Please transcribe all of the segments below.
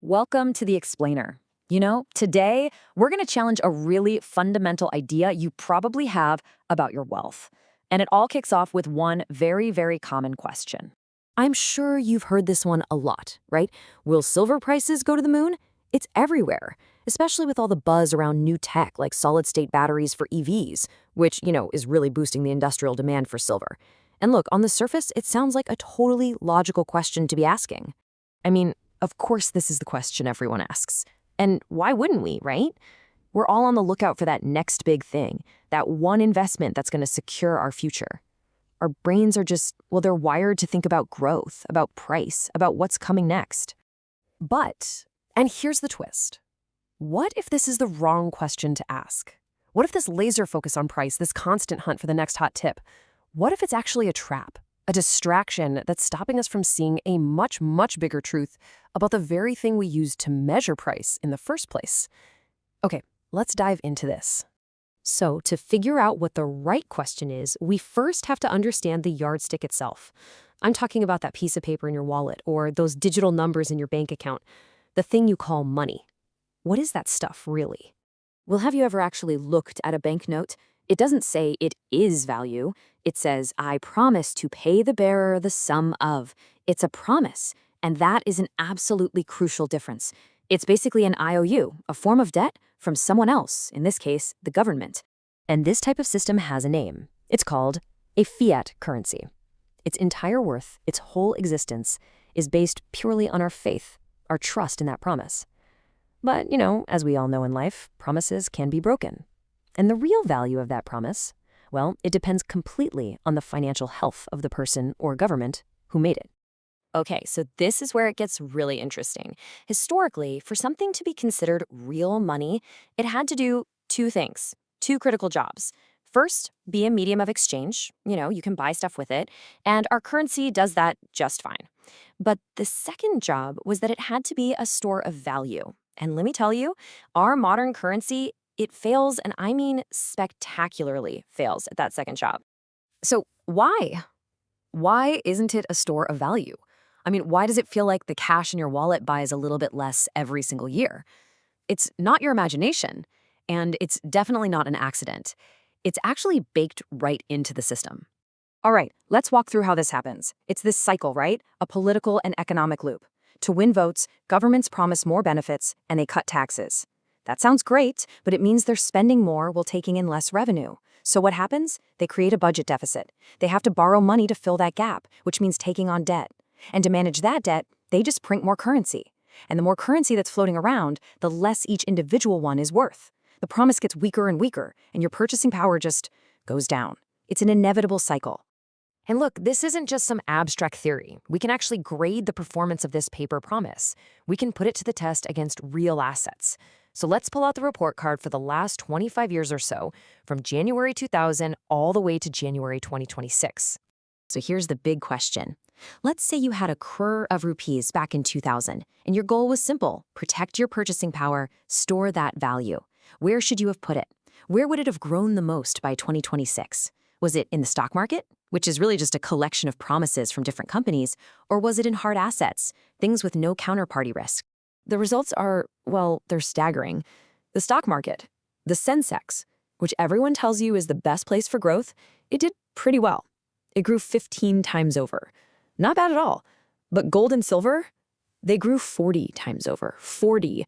Welcome to The Explainer. Today we're going to challenge a really fundamental idea you probably have about your wealth. And it all kicks off with one very, very common question. I'm sure you've heard this one a lot, right? Will silver prices go to the moon? It's everywhere, especially with all the buzz around new tech like solid-state batteries for EVs, which, is really boosting the industrial demand for silver. And look, on the surface, it sounds like a totally logical question to be asking. I mean, of course this is the question everyone asks. And why wouldn't we, right? We're all on the lookout for that next big thing, that one investment that's going to secure our future. Our brains are just, they're wired to think about growth, about price, about what's coming next. But, and here's the twist, what if this is the wrong question to ask? What if this laser focus on price, this constant hunt for the next hot tip, what if it's actually a trap? A distraction that's stopping us from seeing a much, much bigger truth about the very thing we use to measure price in the first place. Okay, let's dive into this. So, to figure out what the right question is, we first have to understand the yardstick itself. I'm talking about that piece of paper in your wallet or those digital numbers in your bank account, the thing you call money. What is that stuff, really? Well, have you ever actually looked at a banknote? It doesn't say it is value. It says, I promise to pay the bearer the sum of. It's a promise, and that is an absolutely crucial difference. It's basically an IOU, a form of debt from someone else, in this case, the government. And this type of system has a name. It's called a fiat currency. Its entire worth, its whole existence, is based purely on our faith, our trust in that promise. But, as we all know in life, promises can be broken. And the real value of that promise, it depends completely on the financial health of the person or government who made it. Okay, so this is where it gets really interesting. Historically, for something to be considered real money, it had to do two things, two critical jobs. First, be a medium of exchange. You can buy stuff with it, and our currency does that just fine. But the second job was that it had to be a store of value. And let me tell you, our modern currency, it fails, and I mean spectacularly fails at that second job. So why? Why isn't it a store of value? I mean, why does it feel like the cash in your wallet buys a little bit less every single year? It's not your imagination, and it's definitely not an accident. It's actually baked right into the system. All right, let's walk through how this happens. It's this cycle, right? A political and economic loop. To win votes, governments promise more benefits, and they cut taxes. That sounds great, but it means they're spending more while taking in less revenue. So what happens? They create a budget deficit. They have to borrow money to fill that gap, which means taking on debt. And to manage that debt, they just print more currency. And the more currency that's floating around, the less each individual one is worth. The promise gets weaker and weaker, and your purchasing power just goes down. It's an inevitable cycle. And look, this isn't just some abstract theory. We can actually grade the performance of this paper promise. We can put it to the test against real assets. So let's pull out the report card for the last 25 years or so, from January 2000 all the way to January 2026. So here's the big question. Let's say you had a crore of rupees back in 2000, and your goal was simple: protect your purchasing power, store that value. Where should you have put it? Where would it have grown the most by 2026? Was it in the stock market, which is really just a collection of promises from different companies, or was it in hard assets, things with no counterparty risk? The results are, they're staggering. The stock market, the Sensex, which everyone tells you is the best place for growth, it did pretty well. It grew 15 times over. Not bad at all. But gold and silver, they grew 40 times over. 40.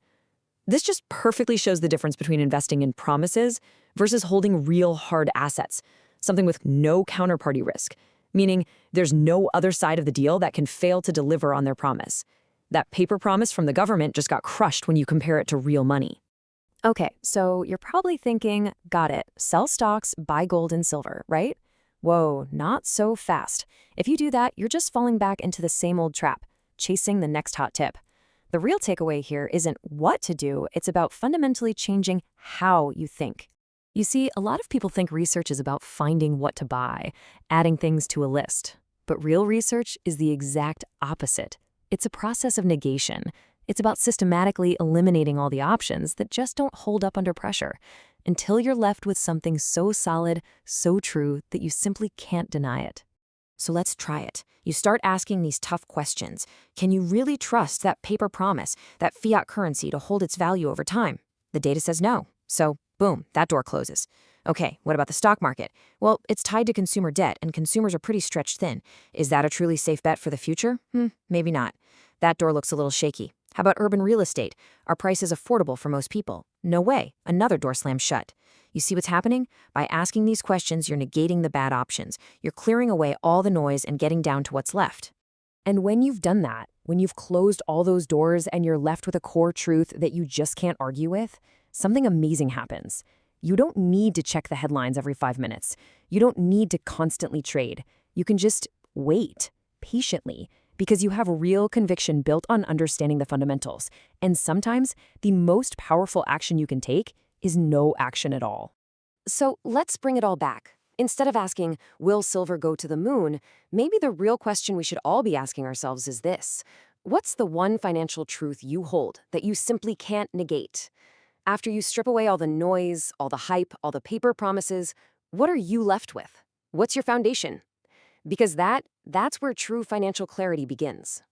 This just perfectly shows the difference between investing in promises versus holding real hard assets, something with no counterparty risk, meaning there's no other side of the deal that can fail to deliver on their promise. That paper promise from the government just got crushed when you compare it to real money. Okay, so you're probably thinking, got it, sell stocks, buy gold and silver, right? Whoa, not so fast. If you do that, you're just falling back into the same old trap, chasing the next hot tip. The real takeaway here isn't what to do, it's about fundamentally changing how you think. You see, a lot of people think research is about finding what to buy, adding things to a list. But real research is the exact opposite. It's a process of negation. It's about systematically eliminating all the options that just don't hold up under pressure, until you're left with something so solid, so true, that you simply can't deny it. So let's try it. You start asking these tough questions. Can you really trust that paper promise, that fiat currency to hold its value over time? The data says no. So, boom, that door closes. Okay, what about the stock market? Well, it's tied to consumer debt, and consumers are pretty stretched thin. Is that a truly safe bet for the future? Maybe not. That door looks a little shaky. How about urban real estate? Are prices affordable for most people? No way. Another door slams shut. You see what's happening? By asking these questions, you're negating the bad options. You're clearing away all the noise and getting down to what's left. And when you've done that, when you've closed all those doors and you're left with a core truth that you just can't argue with, something amazing happens. You don't need to check the headlines every 5 minutes. You don't need to constantly trade. You can just wait patiently because you have real conviction built on understanding the fundamentals. And sometimes the most powerful action you can take is no action at all. So let's bring it all back. Instead of asking, will silver go to the moon, maybe the real question we should all be asking ourselves is this. What's the one financial truth you hold that you simply can't negate? After you strip away all the noise, all the hype, all the paper promises, what are you left with? What's your foundation? Because that's where true financial clarity begins.